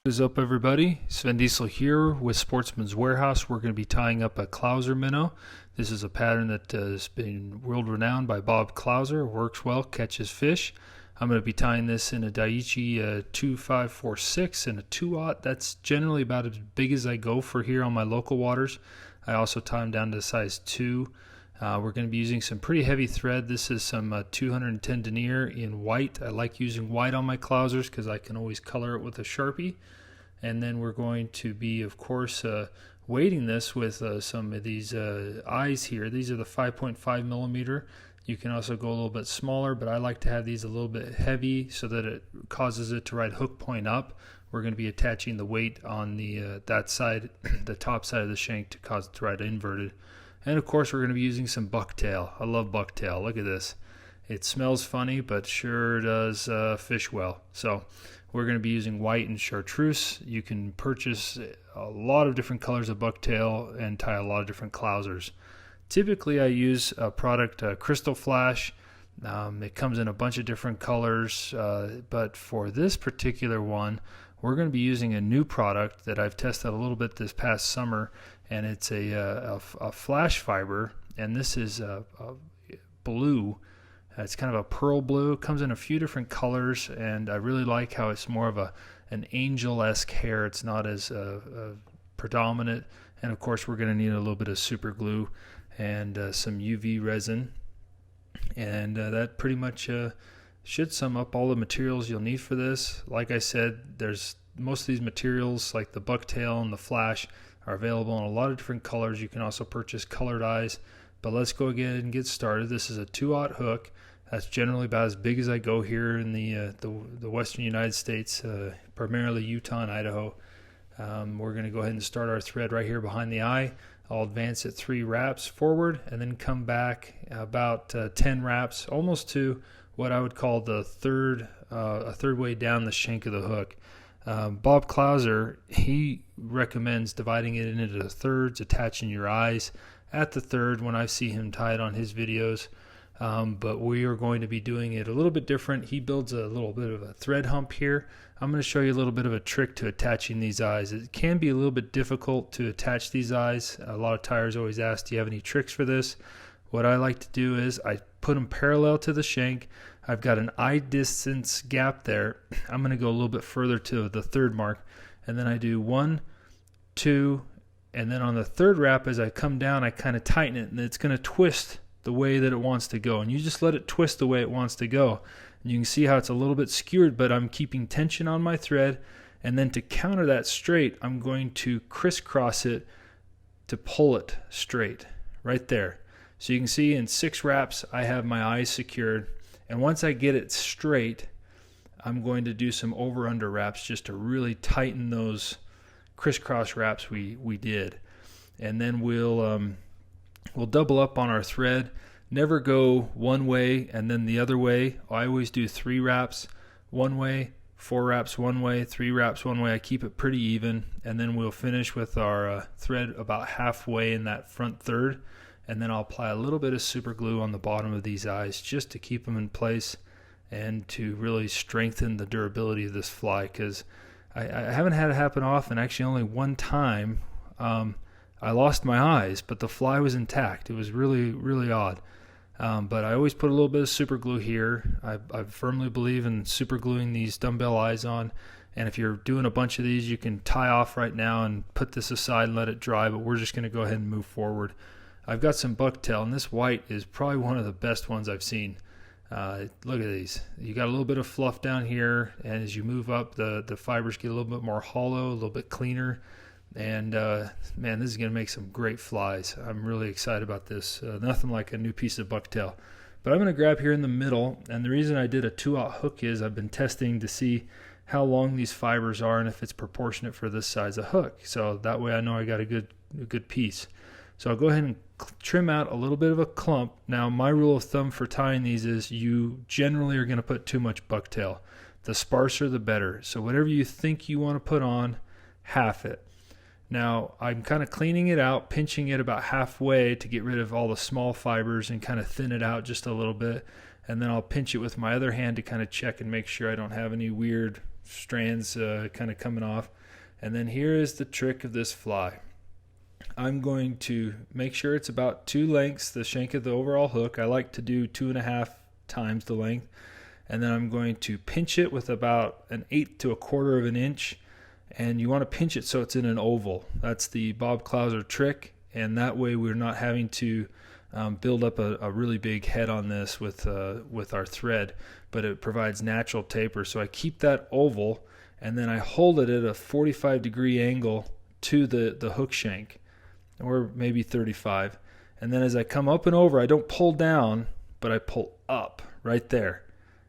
What is up, everybody? Svend here with Sportsman's Warehouse. We're going to be tying up a Clouser Minnow. This is a pattern that has been world renowned by Bob Clouser. Works well, catches fish. I'm going to be tying this in a Daiichi 2546 and a 2/0. That's generally about as big as I go for here on my local waters. I also tie them down to size 2. We're going to be using some pretty heavy thread. This is some 210 denier in white. I like using white on my Clousers because I can always color it with a Sharpie. And then we're going to be, of course, weighting this with some of these eyes here. These are the 5.5 millimeter. You can also go a little bit smaller, but I like to have these a little bit heavy so that it causes it to ride hook point up. We're going to be attaching the weight on the that side, the top side of the shank, to cause it to ride inverted. And of course, we're going to be using some bucktail. I love bucktail. Look at this. It smells funny, but sure does fish well. So we're going to be using white and chartreuse. You can purchase a lot of different colors of bucktail and tie a lot of different Clousers. Typically, I use a product, Crystal Flash. It comes in a bunch of different colors, but for this particular one, we're going to be using a new product that I've tested a little bit this past summer, and it's a flash fiber, and this is a blue. It's kind of a pearl blue. It comes in a few different colors, and I really like how it's more of an angel-esque hair. It's not as predominant, and of course we're going to need a little bit of super glue and some UV resin, and that pretty much should sum up all the materials you'll need for this. Like I said, there's most of these materials, like the bucktail and the flash, are available in a lot of different colors. You can also purchase colored eyes, but let's go ahead and get started. This is a 2/0 hook. That's generally about as big as I go here in the western United States, primarily Utah and Idaho. We're going to go ahead and start our thread right here behind the eye. I'll advance it 3 wraps forward and then come back about 10 wraps, almost to what I would call the a third way down the shank of the hook. Bob Clouser, he recommends dividing it into thirds, attaching your eyes at the third when I see him tie it on his videos. But we are going to be doing it a little bit different. He builds a little bit of a thread hump here. I'm going to show you a little bit of a trick to attaching these eyes. It can be a little bit difficult to attach these eyes. A lot of tyers always ask, do you have any tricks for this? What I like to do is I put them parallel to the shank. I've got an eye distance gap there. I'm going to go a little bit further to the third mark, and then I do 1, 2, and then on the third wrap, as I come down, I kind of tighten it, and it's going to twist the way that it wants to go. And you just let it twist the way it wants to go. And you can see how it's a little bit skewered, but I'm keeping tension on my thread. And then to counter that straight, I'm going to crisscross it to pull it straight right there. So you can see in 6 wraps, I have my eyes secured. And once I get it straight, I'm going to do some over-under wraps just to really tighten those crisscross wraps we did. And then we'll double up on our thread. Never go one way and then the other way. I always do 3 wraps one way, 4 wraps one way, 3 wraps one way. I keep it pretty even, and then we'll finish with our thread about halfway in that front third, and then I'll apply a little bit of super glue on the bottom of these eyes just to keep them in place and to really strengthen the durability of this fly, because I haven't had it happen often. Actually, only one time I lost my eyes, but the fly was intact. It was really, really odd. But I always put a little bit of super glue here. I firmly believe in super gluing these dumbbell eyes on. And if you're doing a bunch of these, you can tie off right now and put this aside and let it dry. But we're just going to go ahead and move forward. I've got some bucktail, and this white is probably one of the best ones I've seen. Look at these. You got a little bit of fluff down here, and as you move up, the fibers get a little bit more hollow, a little bit cleaner. And man, this is going to make some great flies. I'm really excited about this. Nothing like a new piece of bucktail. But I'm going to grab here in the middle, and the reason I did a 2/0 hook is I've been testing to see how long these fibers are and if it's proportionate for this size of hook. So that way I know I got a good piece. So I'll go ahead and trim out a little bit of a clump. Now, my rule of thumb for tying these is you generally are going to put too much bucktail. The sparser, the better. So whatever you think you want to put on, half it. Now, I'm kind of cleaning it out, pinching it about halfway to get rid of all the small fibers and kind of thin it out just a little bit. And then I'll pinch it with my other hand to kind of check and make sure I don't have any weird strands kind of coming off. And then here is the trick of this fly. I'm going to make sure it's about 2 lengths, the shank of the overall hook. I like to do 2.5 times the length. And then I'm going to pinch it with about 1/8 to 1/4 of an inch. And you want to pinch it so it's in an oval. That's the Bob Clouser trick. And that way we're not having to build up a really big head on this with our thread, but it provides natural taper. So I keep that oval, and then I hold it at a 45-degree angle to the hook shank, or maybe 35. And then as I come up and over, I don't pull down, but I pull up right there.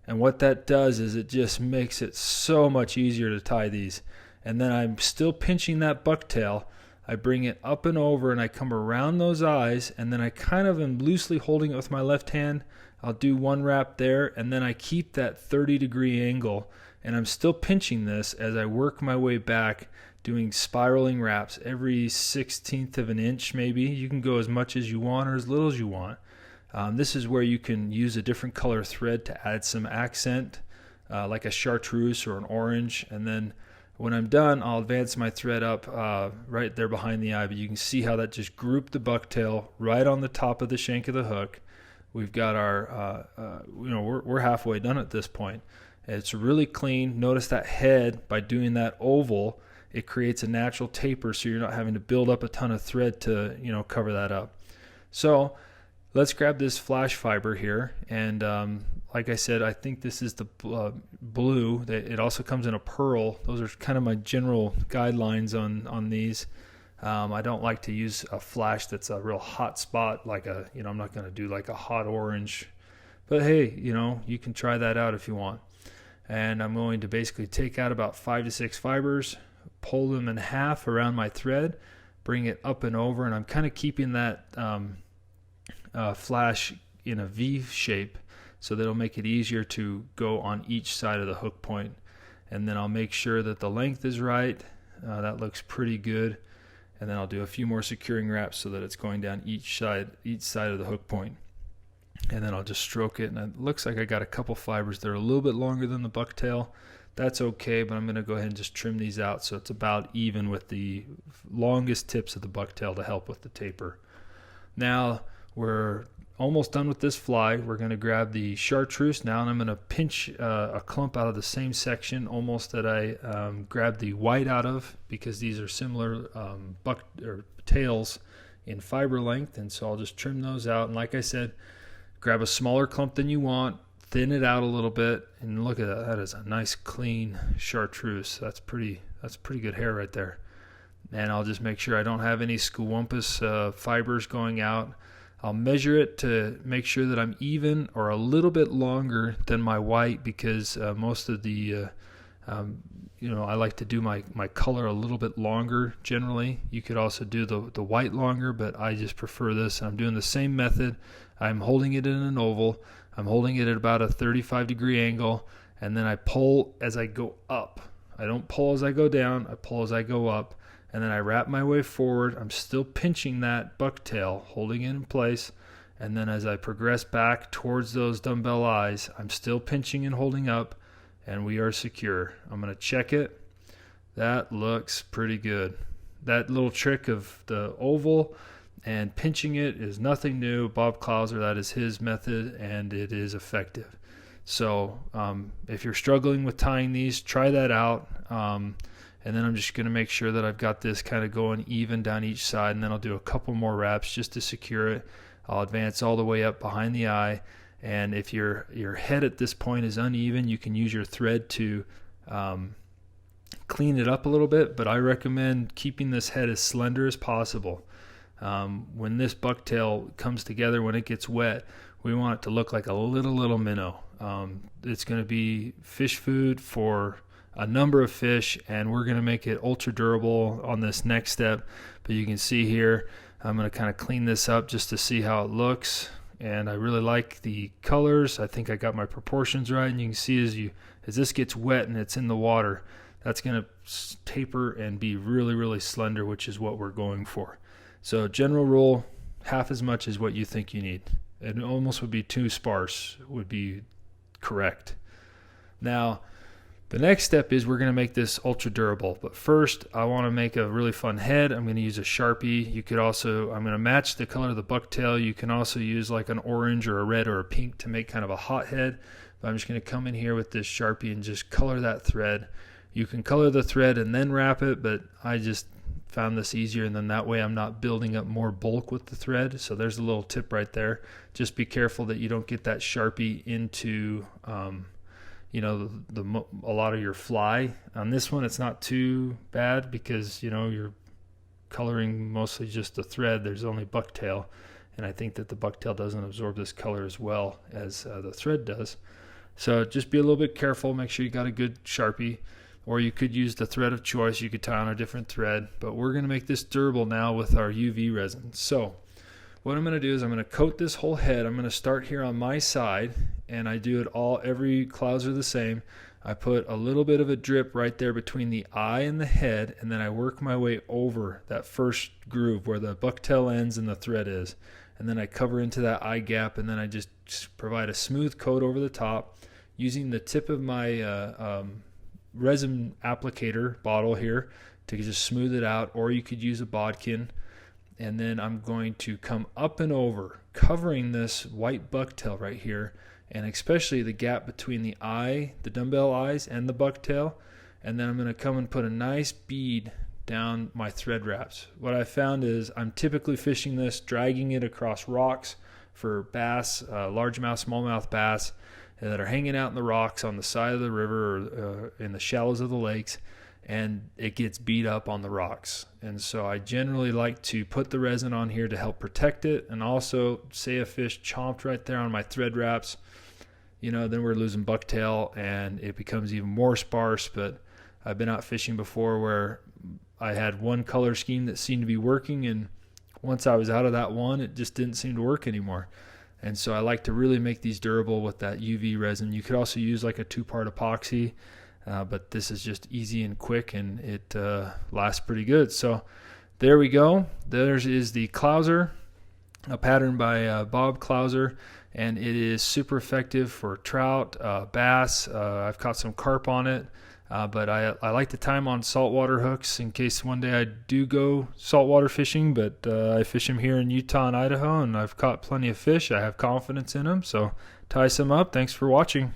And what that does is it just makes it so much easier to tie these. And then I'm still pinching that bucktail. I bring it up and over, and I come around those eyes, and then I kind of am loosely holding it with my left hand. I'll do 1 wrap there, and then I keep that 30-degree angle, and I'm still pinching this as I work my way back, doing spiraling wraps every 1/16 of an inch maybe. You can go as much as you want or as little as you want. This is where you can use a different color thread to add some accent, like a chartreuse or an orange, and then when I'm done, I'll advance my thread up right there behind the eye, but you can see how that just grouped the bucktail right on the top of the shank of the hook. We've got our, we're halfway done at this point. It's really clean. Notice that head, by doing that oval, it creates a natural taper, so you're not having to build up a ton of thread to, cover that up. So let's grab this flash fiber here, and like I said, I think this is the blue. It also comes in a pearl. Those are kind of my general guidelines on these. I don't like to use a flash that's a real hot spot, like I'm not going to do like a hot orange. But hey, you can try that out if you want. And I'm going to basically take out about 5 to 6 fibers, pull them in half around my thread, bring it up and over, and I'm kind of keeping that flash in a V shape, so that'll make it easier to go on each side of the hook point. And then I'll make sure that the length is right. That looks pretty good. And then I'll do a few more securing wraps so that it's going down each side of the hook point. And then I'll just stroke it, and it looks like I got a couple fibers that are a little bit longer than the bucktail. That's okay, but I'm going to go ahead and just trim these out so it's about even with the longest tips of the bucktail to help with the taper. Now we're almost done with this fly. We're going to grab the chartreuse now, and I'm going to pinch a clump out of the same section almost that I grabbed the white out of, because these are similar tails in fiber length, and so I'll just trim those out. And like I said, grab a smaller clump than you want, thin it out a little bit, and look at that. That is a nice clean chartreuse. That's pretty good hair right there. And I'll just make sure I don't have any scuumpus fibers going out. I'll measure it to make sure that I'm even or a little bit longer than my white, because most of the, I like to do my color a little bit longer generally. You could also do the white longer, but I just prefer this. I'm doing the same method. I'm holding it in an oval. I'm holding it at about a 35-degree angle, and then I pull as I go up. I don't pull as I go down. I pull as I go up. And then I wrap my way forward. I'm still pinching that bucktail, holding it in place. And then as I progress back towards those dumbbell eyes, I'm still pinching and holding up, and we are secure. I'm going to check it. That looks pretty good. That little trick of the oval and pinching it is nothing new. Bob Clouser, that is his method, and it is effective. So if you're struggling with tying these, try that out. And then I'm just going to make sure that I've got this kind of going even down each side, and then I'll do a couple more wraps just to secure it. I'll advance all the way up behind the eye, and if your head at this point is uneven, you can use your thread to clean it up a little bit, but I recommend keeping this head as slender as possible. When this bucktail comes together, when it gets wet, we want it to look like a little minnow. It's going to be fish food for a number of fish, and we're going to make it ultra durable on this next step. But you can see here, I'm going to kind of clean this up just to see how it looks, and I really like the colors. I think I got my proportions right, and you can see as this gets wet and it's in the water, that's going to taper and be really slender, which is what we're going for. So general rule, half as much as what you think you need. It almost would be too sparse would be correct. Now The next step is we're going to make this ultra durable, but first I want to make a really fun head. I'm going to use a Sharpie. You could also, I'm going to match the color of the bucktail. You can also use like an orange or a red or a pink to make kind of a hot head. But I'm just going to come in here with this Sharpie and just color that thread. You can color the thread and then wrap it, but I just found this easier, and then that way I'm not building up more bulk with the thread. So there's a little tip right there. Just be careful that you don't get that Sharpie into you know, a lot of your fly. On this one it's not too bad because, you know, you're coloring mostly just the thread. There's only bucktail, and I think that the bucktail doesn't absorb this color as well as the thread does. So just be a little bit careful. Make sure you got a good Sharpie, or you could use the thread of choice. You could tie on a different thread, but we're going to make this durable now with our UV resin. So what I'm going to do is I'm going to coat this whole head. I'm going to start here on my side, and I do it every Clouser the same. I put a little bit of a drip right there between the eye and the head, and then I work my way over that first groove where the bucktail ends and the thread is. And then I cover into that eye gap, and then I just provide a smooth coat over the top using the tip of my resin applicator bottle here to just smooth it out, or you could use a bodkin. And then I'm going to come up and over, covering this white bucktail right here, and especially the gap between the eye, the dumbbell eyes, and the bucktail. And then I'm going to come and put a nice bead down my thread wraps. What I found is I'm typically fishing this, dragging it across rocks for bass, largemouth, smallmouth bass that are hanging out in the rocks on the side of the river or in the shallows of the lakes, and it gets beat up on the rocks. And so I generally like to put the resin on here to help protect it, and also say a fish chomped right there on my thread wraps, you know, then we're losing bucktail and it becomes even more sparse. But I've been out fishing before where I had one color scheme that seemed to be working, and once I was out of that one, it just didn't seem to work anymore. And so I like to really make these durable with that UV resin. You could also use like a 2-part epoxy, but this is just easy and quick, and it lasts pretty good. So there we go. There is the Clouser, a pattern by Bob Clouser, and it is super effective for trout, bass. I've caught some carp on it, but I like to tie them on saltwater hooks in case one day I do go saltwater fishing. But I fish them here in Utah and Idaho, and I've caught plenty of fish. I have confidence in them, so tie some up. Thanks for watching.